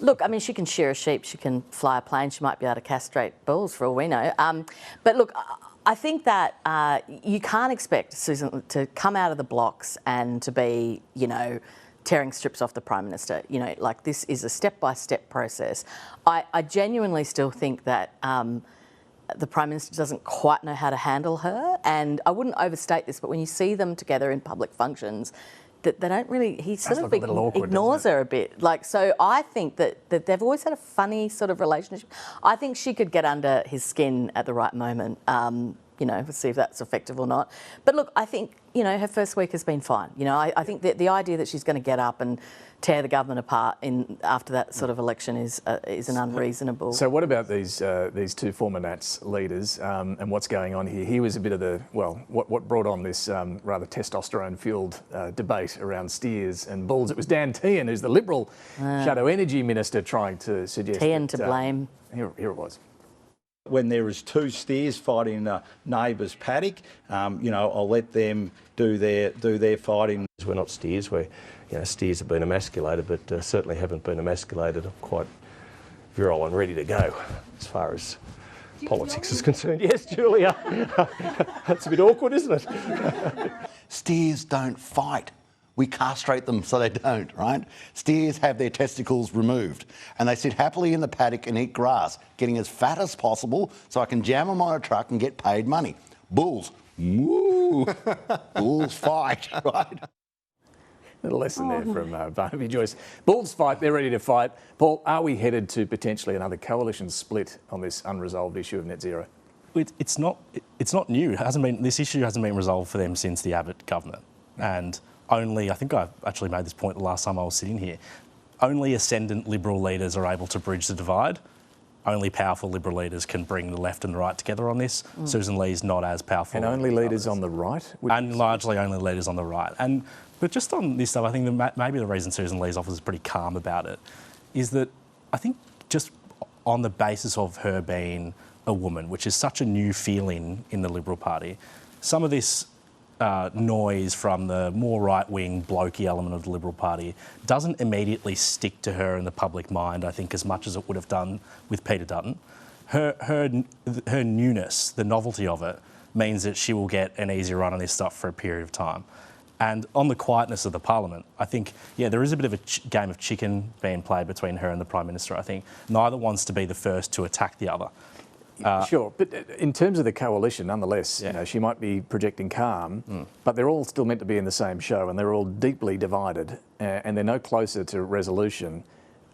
Look, I mean, she can shear a sheep, she can fly a plane, she might be able to castrate bulls for all we know. But look, I think that you can't expect Susan to come out of the blocks and to be, you know, tearing strips off the Prime Minister. You know, like, this is a step-by-step process. I genuinely still think that the Prime Minister doesn't quite know how to handle her, and I wouldn't overstate this, but when you see them together in public functions, that they don't really, he sort of ignores her a bit. Like, so I think that they've always had a funny sort of relationship. I think she could get under his skin at the right moment. You know, we'll see if that's effective or not. But look, I think, you know, her first week has been fine. You know, I think that the idea that she's going to get up and tear the government apart after that sort of election is an unreasonable. So what about these two former Nats leaders and what's going on here? He was a bit of the, well, what brought on this rather testosterone-fueled debate around steers and bulls. It was Dan Tehan, who's the Liberal Shadow Energy Minister, trying to suggest Tehan to blame. Here it was. When there is two steers fighting in a neighbour's paddock, you know, I'll let them do their fighting. We're not steers. You know, steers have been emasculated, but certainly haven't been emasculated. I'm quite virile and ready to go as far as politics is concerned. Yes, Julia. That's a bit awkward, isn't it? Steers don't fight. We castrate them so they don't, right? Steers have their testicles removed and they sit happily in the paddock and eat grass, getting as fat as possible so I can jam them on a truck and get paid money. Bulls, moo. Bulls fight, right? Little lesson there from Barnaby Joyce. Bulls fight, they're ready to fight. Paul, are we headed to potentially another coalition split on this unresolved issue of net zero? It's not new. This issue hasn't been resolved for them since the Abbott government. And only, I think I actually made this point the last time I was sitting here, only ascendant Liberal leaders are able to bridge the divide. Only powerful Liberal leaders can bring the left and the right together on this. Susan Lee's not as powerful. And only leaders on the right? And largely only leaders on the right. But just on this stuff, I think that maybe the reason Susan Lee's office is pretty calm about it is that I think just on the basis of her being a woman, which is such a new feeling in the Liberal Party, some of this noise from the more right-wing blokey element of the Liberal Party doesn't immediately stick to her in the public mind, I think, as much as it would have done with Peter Dutton. Her newness, the novelty of it, means that she will get an easy run on this stuff for a period of time. And on the quietness of the Parliament, I think, there is a bit of a game of chicken being played between her and the Prime Minister, I think. Neither wants to be the first to attack the other. Sure, but in terms of the coalition, nonetheless, she might be projecting calm, but they're all still meant to be in the same show and they're all deeply divided and they're no closer to resolution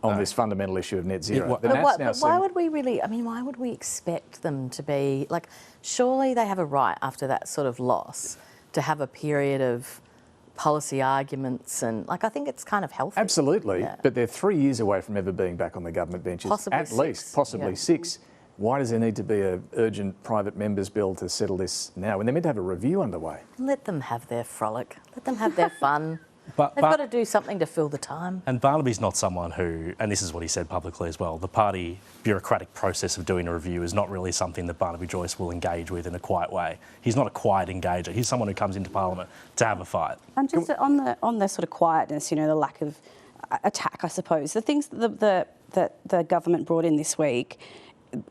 on this fundamental issue of net zero. Why would we really, why would we expect them to be, surely they have a right after that sort of loss to have a period of policy arguments and, I think it's kind of healthy. Absolutely, but they're 3 years away from ever being back on the government benches. Possibly six. Why does there need to be an urgent private members bill to settle this now when they're meant to have a review underway? Let them have their frolic. Let them have their fun. They've got to do something to fill the time. And Barnaby's not someone who, and this is what he said publicly as well, the party bureaucratic process of doing a review is not really something that Barnaby Joyce will engage with in a quiet way. He's not a quiet engager. He's someone who comes into Parliament to have a fight. And just on the sort of quietness, the lack of attack, I suppose, the things that the government brought in this week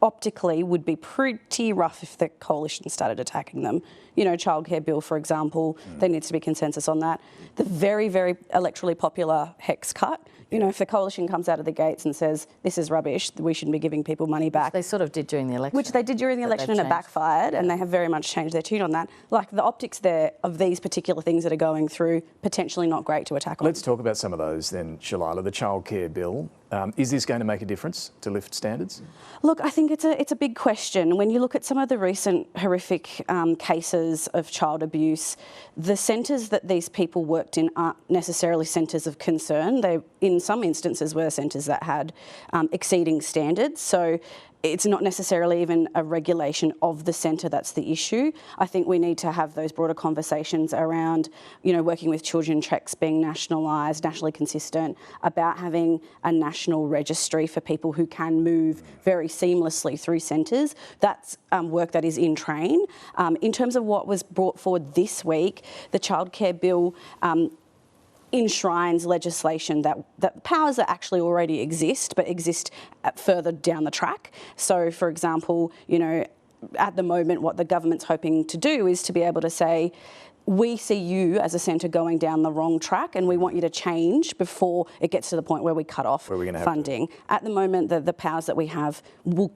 optically would be pretty rough if the coalition started attacking them. Childcare bill, for example, there needs to be consensus on that. The very, very electorally popular HEX cut, if the coalition comes out of the gates and says, this is rubbish, we shouldn't be giving people money back. Which they sort of did during the election. Which they did during the election and it backfired, and they have very much changed their tune on that. The optics there of these particular things that are going through, potentially not great to attack on. Let's talk about some of those then, Shalailah. The childcare bill. Is this going to make a difference to lift standards? Look, I think it's a big question. When you look at some of the recent horrific cases of child abuse, the centres that these people worked in aren't necessarily centres of concern. They, in some instances, were centres that had exceeding standards. So it's not necessarily even a regulation of the centre that's the issue. I think we need to have those broader conversations around, working with children checks being nationalised, nationally consistent, about having a national registry for people who can move very seamlessly through centres. That's work that is in train. In terms of what was brought forward this week, the childcare bill enshrines legislation that powers that actually already exist, but exist further down the track. So, for example, at the moment, what the government's hoping to do is to be able to say, we see you as a centre going down the wrong track and we want you to change before it gets to the point where we cut off funding. At the moment, the powers that we have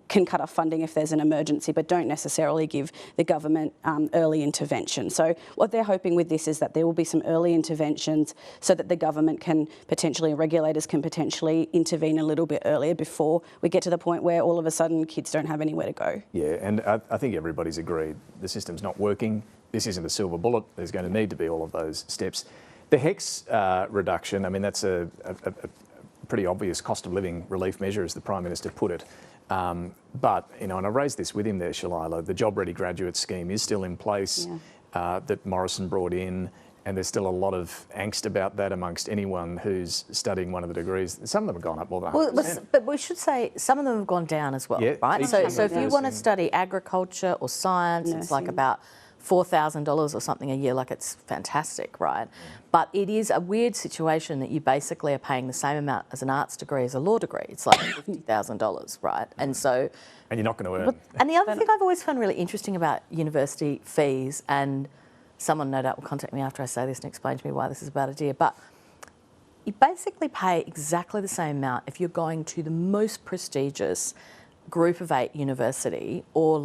can cut off funding if there's an emergency, but don't necessarily give the government early intervention. So what they're hoping with this is that there will be some early interventions so that the government can potentially, regulators can potentially intervene a little bit earlier before we get to the point where all of a sudden kids don't have anywhere to go. Yeah, and I think everybody's agreed the system's not working. This isn't a silver bullet. There's going to need to be all of those steps. The HEX reduction, that's a pretty obvious cost of living relief measure, as the Prime Minister put it. But, and I raised this with him there, Shalailah, the Job Ready Graduate Scheme is still in place, that Morrison brought in, and there's still a lot of angst about that amongst anyone who's studying one of the degrees. Some of them have gone up more than 100%. But we should say some of them have gone down as well, right? So if you want to study agriculture or science, it's about $4,000 or something a year, it's fantastic, right? But it is a weird situation that you basically are paying the same amount as an arts degree as a law degree. It's like $50,000, right? And so... And you're not going to earn. And the other thing I've always found really interesting about university fees, and someone no doubt will contact me after I say this and explain to me why this is a bad idea, but you basically pay exactly the same amount if you're going to the most prestigious Group of 8 university or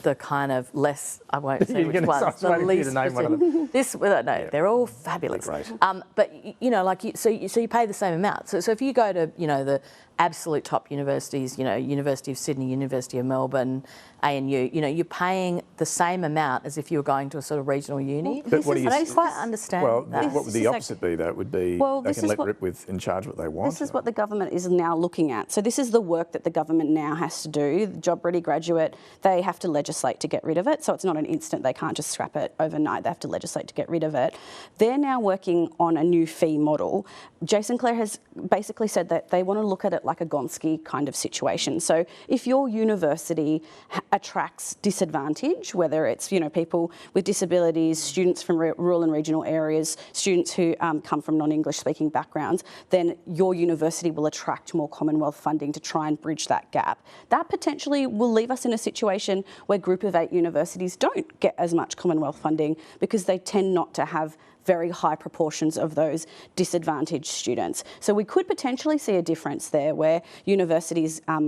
the kind of less, I won't say which You're ones, gonna- the I was waiting for you least to name one of them. this, well, no, they're all fabulous. Great. But like so you pay the same amount. So if you go to the absolute top universities, University of Sydney, University of Melbourne, ANU, you're paying the same amount as if you were going to a sort of regional uni. But what do you I don't quite understand Well, that. what would the opposite be, though? It would be they can let rip with in charge what they want. This is what the government is now looking at. So this is the work that the government now has to do. The job-ready graduate, they have to legislate to get rid of it. So it's not an instant. They can't just scrap it overnight. They have to legislate to get rid of it. They're now working on a new fee model. Jason Clare has basically said that they want to look at it like a Gonski kind of situation. So if your university attracts disadvantage, whether it's people with disabilities, students from rural and regional areas, students who come from non-English speaking backgrounds, then your university will attract more Commonwealth funding to try and bridge that gap. That potentially will leave us in a situation where Group of 8 universities don't get as much Commonwealth funding because they tend not to have very high proportions of those disadvantaged students. So we could potentially see a difference there where universities, are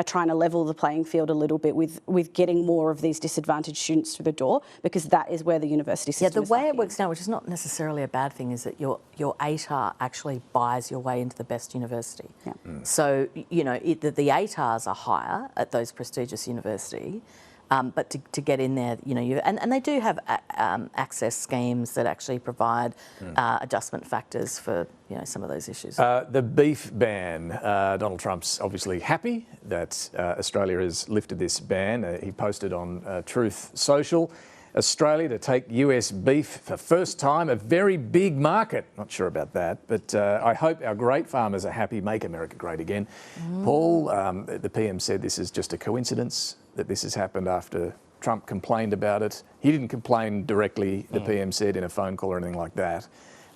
trying to level the playing field a little bit with getting more of these disadvantaged students through the door, because that is where the university system the way it works now, which is not necessarily a bad thing, is that your ATAR actually buys your way into the best university. Yeah. So, the ATARs are higher at those prestigious universities. But to get in there, and they do have access schemes that actually provide adjustment factors for some of those issues. The beef ban. Donald Trump's obviously happy that Australia has lifted this ban. He posted on Truth Social, Australia to take US beef for first time, a very big market. Not sure about that, but I hope our great farmers are happy. Make America great again. Paul, the PM said this is just a coincidence, that this has happened after Trump complained about it. He didn't complain directly, the PM said, in a phone call or anything like that.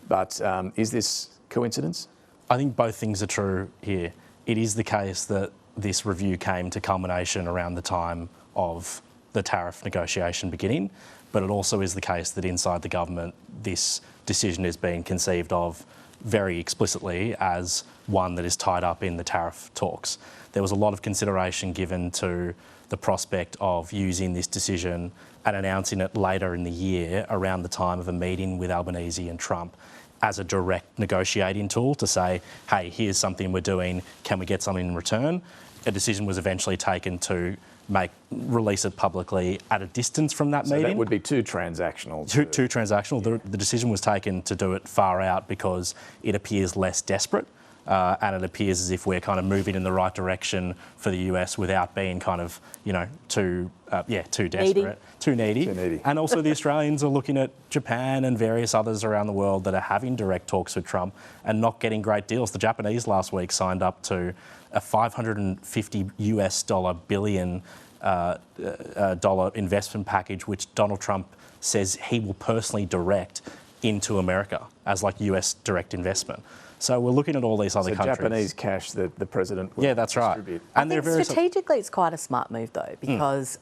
But is this coincidence? I think both things are true here. It is the case that this review came to culmination around the time of the tariff negotiation beginning, but it also is the case that inside the government, this decision is being conceived of very explicitly as one that is tied up in the tariff talks. There was a lot of consideration given to the prospect of using this decision and announcing it later in the year around the time of a meeting with Albanese and Trump as a direct negotiating tool to say, hey, here's something we're doing, can we get something in return? A decision was eventually taken to release it publicly at a distance from that meeting. So that would be too transactional. Too transactional. The decision was taken to do it far out because it appears less desperate. And it appears as if we're kind of moving in the right direction for the US without being kind of, too desperate, too needy. And also the Australians are looking at Japan and various others around the world that are having direct talks with Trump and not getting great deals. The Japanese last week signed up to a $550 billion dollar investment package, which Donald Trump says he will personally direct into America as like US direct investment. So we're looking at all these other countries. Japanese cash that the president will that's distribute. Right. And I think strategically it's quite a smart move though, because,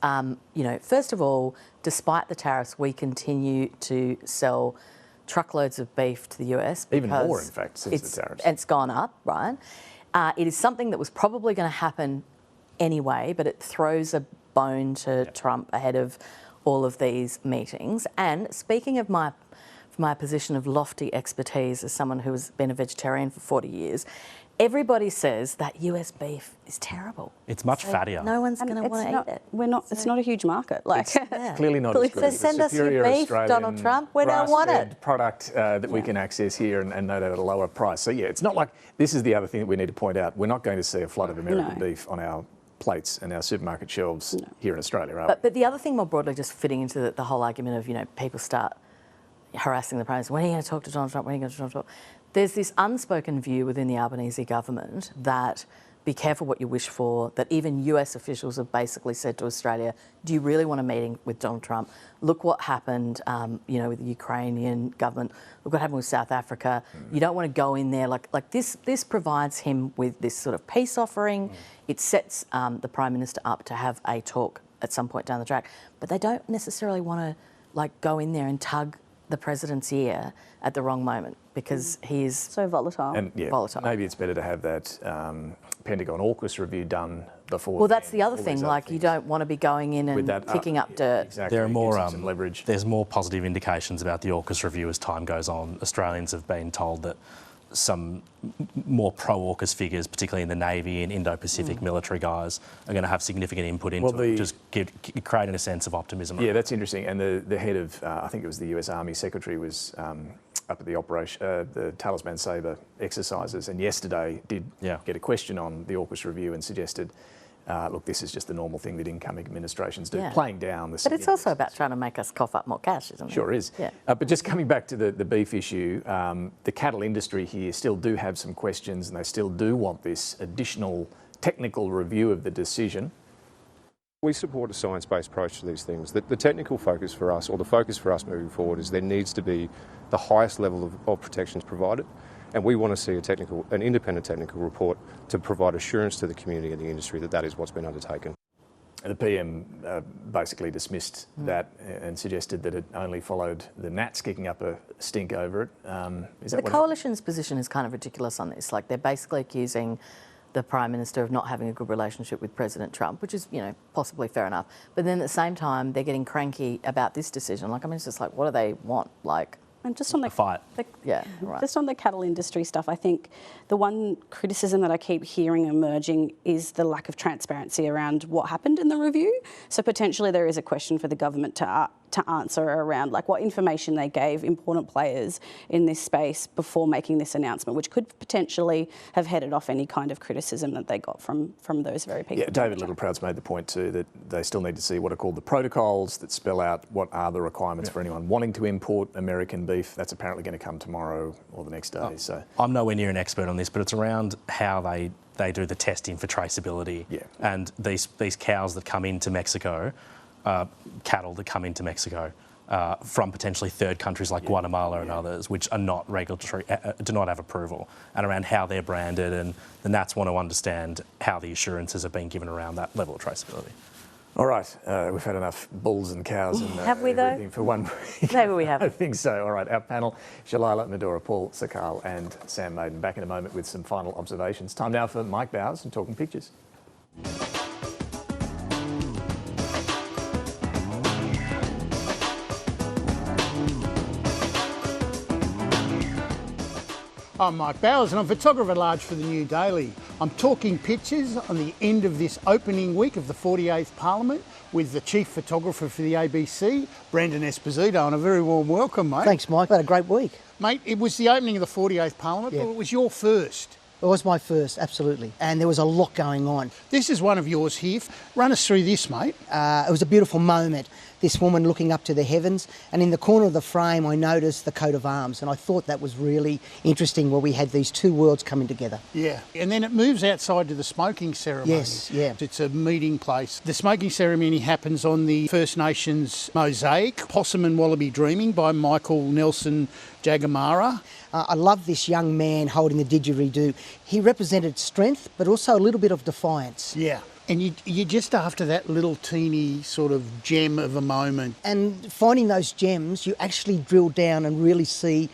first of all, despite the tariffs, we continue to sell truckloads of beef to the US. Even more, in fact, since the tariffs. It's gone up, right? It is something that was probably going to happen anyway, but it throws a bone to Trump ahead of all of these meetings. And speaking of my position of lofty expertise as someone who has been a vegetarian for 40 years, everybody says that US beef is terrible. It's much fattier. No one's going to want to eat it. It's not a huge market. Clearly not as good. So send us your beef, Donald Trump. We don't want it. Product that we can access here and no doubt at a lower price. So it's not like, this is the other thing that we need to point out. We're not going to see a flood of American beef on our plates and our supermarket shelves here in Australia, are we? But the other thing more broadly, just fitting into the whole argument of, people start harassing the Prime Minister. When are you going to talk to Donald Trump? When are you going to Donald Trump? There's this unspoken view within the Albanese government that be careful what you wish for, that even US officials have basically said to Australia, do you really want a meeting with Donald Trump? Look what happened, with the Ukrainian government. Look what happened with South Africa. You don't want to go in there. Like this provides him with this sort of peace offering. It sets the Prime Minister up to have a talk at some point down the track. But they don't necessarily want to go in there and tug the President's ear at the wrong moment because he is so volatile. And volatile. Maybe it's better to have that Pentagon AUKUS review done before. Well, that's the other thing. Like, you don't want to be going in and kicking up dirt. Exactly. There are more leverage. There's more positive indications about the AUKUS review as time goes on. Australians have been told that some more pro-AUKUS figures, particularly in the Navy and Indo-Pacific military guys, are going to have significant input into it, just creating a sense of optimism. Yeah, that's interesting. And the head of, I think it was the US Army Secretary, was up at the the Talisman Sabre exercises, and yesterday did get a question on the AUKUS review and suggested, look, this is just the normal thing that incoming administrations do, playing down the... But it's also about trying to make us cough up more cash, isn't it? Sure is. Yeah. But just coming back to the beef issue, the cattle industry here still do have some questions, and they still do want this additional technical review of the decision. We support a science-based approach to these things. The technical focus for us, or the focus for us moving forward, is there needs to be the highest level of protections provided, and we want to see an independent technical report to provide assurance to the community and the industry that that is what's been undertaken. The PM basically dismissed that and suggested that it only followed the Nats kicking up a stink over it. The coalition's position is kind of ridiculous on this. Like, they're basically accusing the Prime Minister of not having a good relationship with President Trump, which is, you know, possibly fair enough. But then at the same time, they're getting cranky about this decision. Like, I mean, it's just like, what do they want? Like... And just on the fight. Just on the cattle industry stuff, I think the one criticism that I keep hearing emerging is the lack of transparency around what happened in the review. So potentially there is a question for the government to answer around like what information they gave important players in this space before making this announcement, which could potentially have headed off any kind of criticism that they got from those very people. Yeah, David Littleproud's made the point too that they still need to see what are called the protocols that spell out what are the requirements for anyone wanting to import American beef. That's apparently going to come tomorrow or the next day. So I'm nowhere near an expert on this, but it's around how they do the testing for traceability. Yeah. And these cows that come into Mexico, cattle that come into Mexico from potentially third countries like Guatemala and others, which are not regulatory, do not have approval, and around how they're branded, and the Nats want to understand how the assurances have been given around that level of traceability. All right, we've had enough bulls and cows and have we though? For one week. Maybe we have. I think so. All right, our panel, Shalailah Medhora, Paul Sakkal and Sam Maiden, back in a moment with some final observations. Time now for Mike Bowers and Talking Pictures. I'm Mike Bowers and I'm photographer at large for the New Daily. I'm talking pictures on the end of this opening week of the 48th Parliament with the chief photographer for the ABC, Brandon Esposito, and a very warm welcome, mate. Thanks, Mike. Had a great week. Mate, it was the opening of the 48th Parliament, but it was your first. It was my first, absolutely. And there was a lot going on. This is one of yours here. Run us through this, mate. It was a beautiful moment. This woman looking up to the heavens, and in the corner of the frame I noticed the coat of arms, and I thought that was really interesting where we had these two worlds coming together. Yeah, and then it moves outside to the smoking ceremony. Yes, yeah. It's a meeting place. The smoking ceremony happens on the First Nations mosaic, Possum and Wallaby Dreaming by Michael Nelson Jagamara. I love this young man holding the didgeridoo. He represented strength, but also a little bit of defiance. Yeah. And you're just after that little teeny sort of gem of a moment. And finding those gems, you actually drill down and really see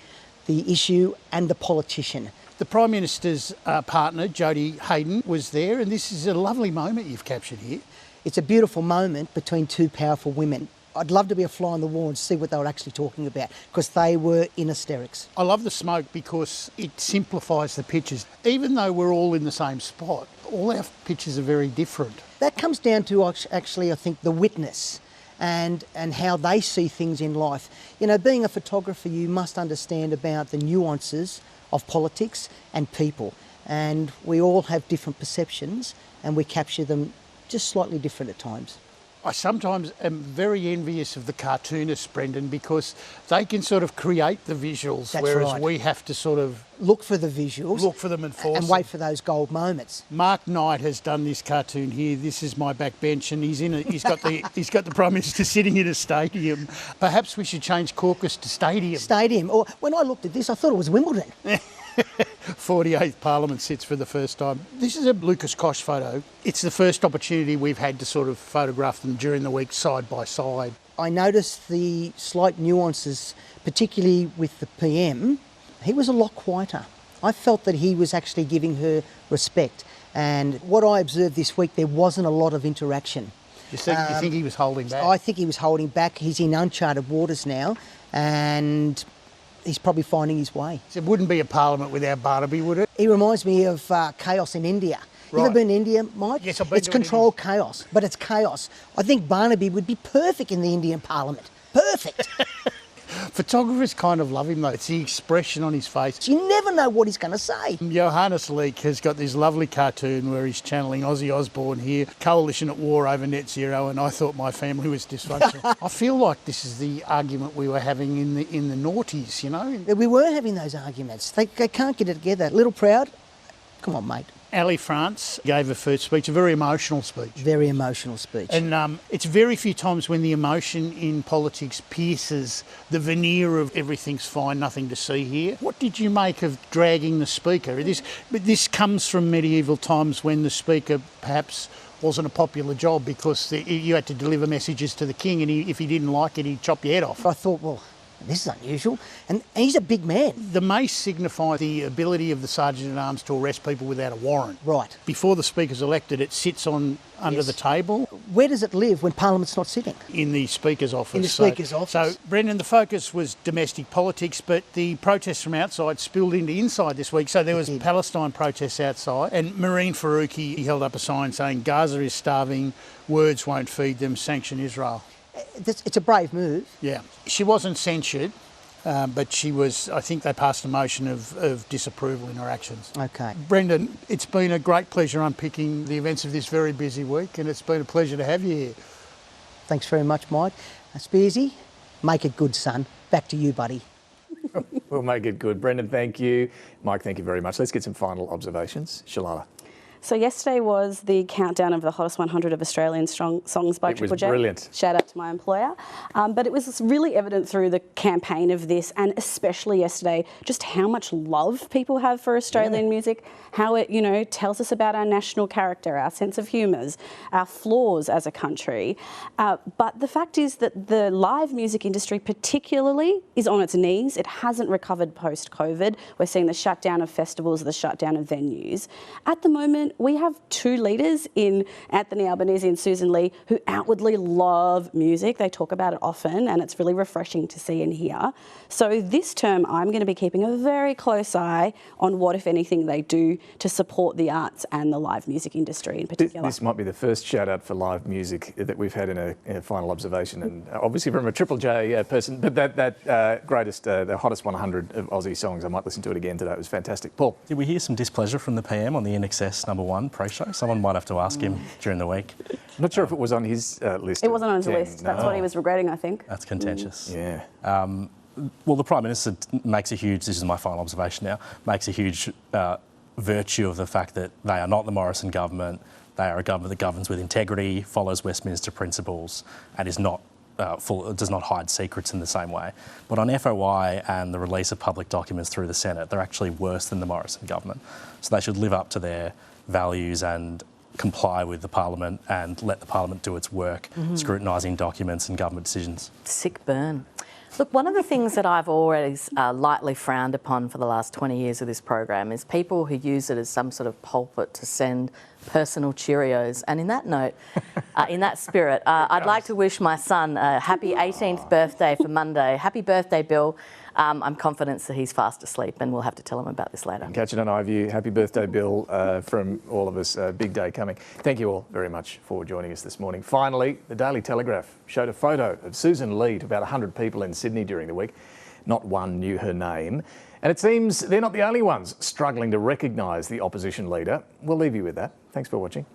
the issue and the politician. The Prime Minister's partner, Jodie Hayden, was there, and this is a lovely moment you've captured here. It's a beautiful moment between two powerful women. I'd love to be a fly on the wall and see what they were actually talking about, because they were in hysterics. I love the smoke because it simplifies the pictures. Even though we're all in the same spot, all our pictures are very different. That comes down to actually, I think, the witness and how they see things in life. You know, being a photographer, you must understand about the nuances of politics and people. And we all have different perceptions and we capture them just slightly different at times. I sometimes am very envious of the cartoonists, Brendan, because they can sort of create the visuals, That's whereas right. we have to sort of look for the visuals, look for them and force and wait for those gold moments. Mark Knight has done this cartoon here. This is my back bench, and he's in it. He's got the Prime Minister sitting in a stadium. Perhaps we should change caucus to stadium. Stadium. Or when I looked at this, I thought it was Wimbledon. 48th Parliament sits for the first time. This is a Lucas Koch photo. It's the first opportunity we've had to sort of photograph them during the week side by side. I noticed the slight nuances, particularly with the PM. He was a lot quieter. I felt that he was actually giving her respect. And what I observed this week, there wasn't a lot of interaction. You think he was holding back? I think he was holding back. He's in uncharted waters now, and he's probably finding his way. It wouldn't be a parliament without Barnaby, would it? He reminds me of chaos in India. You ever been to India, Mike? Yes, I've been. It's controlled chaos, but it's chaos. I think Barnaby would be perfect in the Indian parliament. Perfect. Photographers kind of love him though. It's the expression on his face. You never know what he's going to say. Johannes Leek has got this lovely cartoon where he's channeling Ozzy Osbourne here, coalition at war over net zero, and I thought my family was dysfunctional. I feel like this is the argument we were having in the noughties, you know? We were having those arguments. They can't get it together. Little proud? Come on, mate. Ali France gave her first speech, a very emotional speech. Very emotional speech. And it's very few times when the emotion in politics pierces the veneer of everything's fine, nothing to see here. What did you make of dragging the Speaker? This comes from medieval times when the Speaker perhaps wasn't a popular job because you had to deliver messages to the King, and if he didn't like it, he'd chop your head off. I thought, well, this is unusual. And he's a big man. The mace signifies the ability of the Sergeant-at-Arms to arrest people without a warrant. Right. Before the Speaker's elected, it sits under the table. Where does it live when Parliament's not sitting? In the Speaker's office. In the Speaker's office. So, Brendan, the focus was domestic politics, but the protests from outside spilled into inside this week. So there was Palestine protests outside, and Marine Faruqi, he held up a sign saying, Gaza is starving, words won't feed them, sanction Israel. It's a brave move. Yeah. She wasn't censured, but she was, I think they passed a motion of disapproval in her actions. Okay. Brendan, it's been a great pleasure unpicking the events of this very busy week, and it's been a pleasure to have you here. Thanks very much, Mike. Spearsy, make it good, son. Back to you, buddy. We'll make it good. Brendan, thank you. Mike, thank you very much. Let's get some final observations. Shalailah. So yesterday was the countdown of the hottest 100 of Australian songs by Triple J. It was brilliant. Shout out to my employer. But it was really evident through the campaign of this, and especially yesterday, just how much love people have for Australian music, how it, tells us about our national character, our sense of humours, our flaws as a country. But the fact is that the live music industry particularly is on its knees. It hasn't recovered post-COVID. We're seeing the shutdown of festivals, the shutdown of venues. At the moment, we have two leaders in Anthony Albanese and Susan Lee who outwardly love music. They talk about it often, and it's really refreshing to see and hear. So this term, I'm going to be keeping a very close eye on what, if anything, they do to support the arts and the live music industry in particular. This might be the first shout out for live music that we've had in a final observation, and obviously from a Triple J person, but that greatest, the hottest 100 of Aussie songs, I might listen to it again today. It was fantastic. Paul? Did we hear some displeasure from the PM on the INXS #1 pre-show? Someone might have to ask him during the week. I'm not sure if it was on his list. It wasn't on his 10. list. That's what he was regretting, I think. That's contentious. Yeah. Well, the Prime Minister makes a huge, this is my final observation now, makes a huge virtue of the fact that they are not the Morrison government. They are a government that governs with integrity, follows Westminster principles, and is not does not hide secrets in the same way. But on FOI and the release of public documents through the Senate, they're actually worse than the Morrison government. So they should live up to their values and comply with the Parliament and let the Parliament do its work, scrutinising documents and government decisions. Sick burn. Look, one of the things that I've always lightly frowned upon for the last 20 years of this program is people who use it as some sort of pulpit to send personal Cheerios. And in that note, in that spirit, I'd like to wish my son a happy 18th birthday for Monday. Happy birthday, Bill. I'm confident that he's fast asleep, and we'll have to tell him about this later. Catch it on iView. Happy birthday, Bill, from all of us. Big day coming. Thank you all very much for joining us this morning. Finally, the Daily Telegraph showed a photo of Susan Lee to about 100 people in Sydney during the week. Not one knew her name. And it seems they're not the only ones struggling to recognise the opposition leader. We'll leave you with that. Thanks for watching.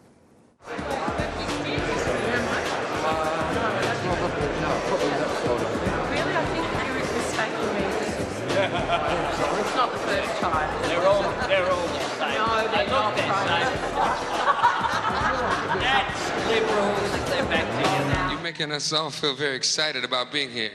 It's not the first time. They're all the same. No, they're not. That's liberals. They're back together. You're making us all feel very excited about being here.